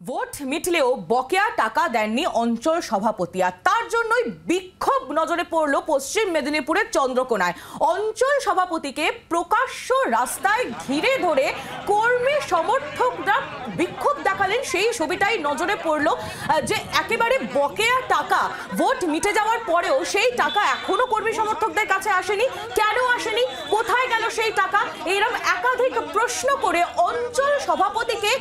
Vote মিটলেও বকেয়া টাকা দেননি অঞ্চল সভাপতি, আর তার জন্যই বিক্ষোভ নজরে পড়ল পশ্চিম মেদিনীপুরের চন্দ্রকোনায়। অঞ্চল সভাপতিকে প্রকাশ্য রাস্তায় ঘিরে ধরে কর্মী সমর্থকরা বিক্ষোভ দেখালেন। সেই ছবিটাই নজরে পড়ল যে একেবারে বকেয়া টাকা ভোট মিটে যাওয়ার পরেও সেই টাকা এখনো কর্মী সমর্থকদের কাছে আসেনি। কেন আসেনি, কোথায় গেল সেই টাকা, এরকম একাধিক প্রশ্ন করে অঞ্চল সভাপতিকে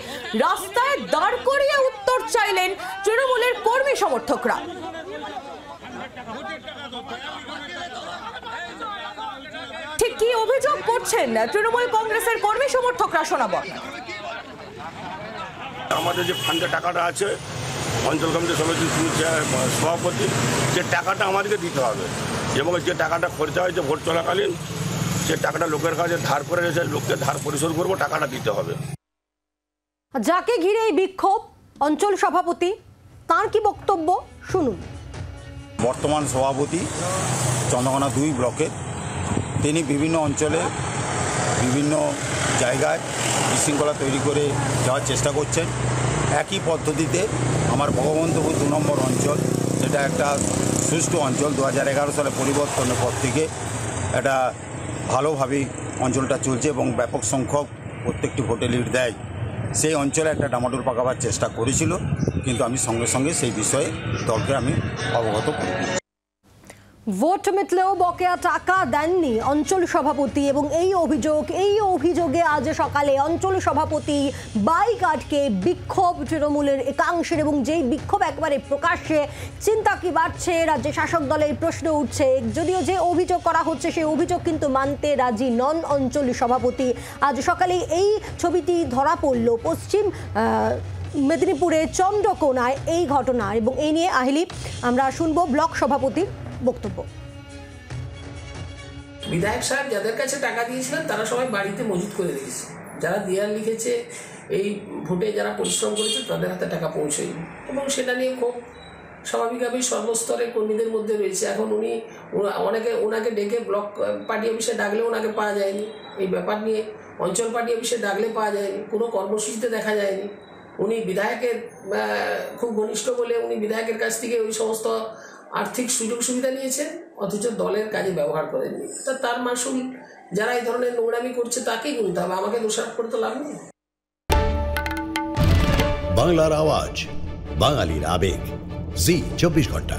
রাস্তায় দাঁড় করিয়ে উত্তর চাইলেন তৃণমূলের কর্মী সমর্থকরা। ঠিক কি অভিযোগ করছেন তৃণমূল কংগ্রেসের কর্মী সমর্থকরা, শোনাবো। আমাদের যে ফান্ডে টাকাটা আছে অঞ্চল কমিটি সমিতির সভাপতি, যে টাকাটা আমাদেরকে দিতে হবে এবং যে টাকাটা খরচা হয়েছে ভোট চলাকালীন সে টাকাটা লোকের কাছে ধার করে এসে লোককে ধার পরিশোধ করবো, টাকাটা দিতে হবে। যাকে ঘিরে এই বিক্ষোভ, অঞ্চল সভাপতি, তার কি বক্তব্য শুনুন। বর্তমান সভাপতি চন্দ্রকোনা 2 ব্লকে, তিনি বিভিন্ন অঞ্চলে বিভিন্ন জায়গায় বিশৃঙ্খলা তৈরি করে যাওয়ার চেষ্টা করছেন। একই পদ্ধতিতে আমার ভগবন্তপুর 2 নম্বর অঞ্চল, যেটা একটা সুষ্ঠু অঞ্চল, 2011 সালে পরিবর্তনের পর থেকে এটা ভালোভাবেই অঞ্চলটা চলছে এবং ব্যাপক সংখ্যক প্রত্যেকটি ভোটে লিড দেয়। সেই অঞ্চলে একটা ডামাডোল পাকাবার চেষ্টা করেছিল, কিন্তু আমি সঙ্গে সঙ্গে সেই বিষয়ে দলকে আমি অবগত করি। ভোট মিটলেও বকেয়া টাকা দেননি অঞ্চল সভাপতি এবং এই অভিযোগে আজ সকালে অঞ্চল সভাপতি বাইক আটকে বিক্ষোভ তৃণমূলের একাংশের, এবং যেই বিক্ষোভ একবারে প্রকাশ্যে। চিন্তা কি বাড়ছে রাজ্যে শাসক দলের, প্রশ্ন উঠছে। যদিও যে অভিযোগ করা হচ্ছে সেই অভিযোগ কিন্তু মানতে রাজি নন অঞ্চল সভাপতি। আজ সকালে এই ছবিটি ধরা পড়ল পশ্চিম মেদিনীপুরে চন্দ্রকোনায় এই ঘটনা, এবং এই নিয়ে আহিলি আমরা শুনবো ব্লক সভাপতির বক্তব্য। বিধায়ক সাহেব যাদের কাছে টাকা দিয়েছিলেন তারা সবাই বাড়িতে মজুত করে রেখেছে। যারা দেয়াল লিখেছে, এই ভোটে যারা পরিশ্রম করেছে তাদের হাতে টাকা পৌঁছেনি, এবং সেটা নিয়ে খুব স্বাভাবিকভাবেই সর্বস্তরের কর্মীদের মধ্যে রয়েছে। এখন ওনাকে ডেকে ব্লক পার্টি অফিসে ডাকলে ওনাকে পাওয়া যায়নি, এই ব্যাপার নিয়ে অঞ্চল পার্টি অফিসে ডাকলে পাওয়া যায়নি, কোনো কর্মসূচিতে দেখা যায়নি। উনি বিধায়কের খুব ঘনিষ্ঠ বলে উনি বিধায়কের কাছ থেকে ওই সমস্ত আর্থিক সুযোগ সুবিধা নিয়েছেন, অথচ দলের কাজে ব্যবহার করেননি। তার মাসুল যারা এই ধরনের নোংরামি করছে তাকেই গুনতে হবে, আমাকে দোষারোপ করে তো লাভ নেই। বাংলার আওয়াজ, বাঙালির আবেগ, জি 24 ঘন্টা।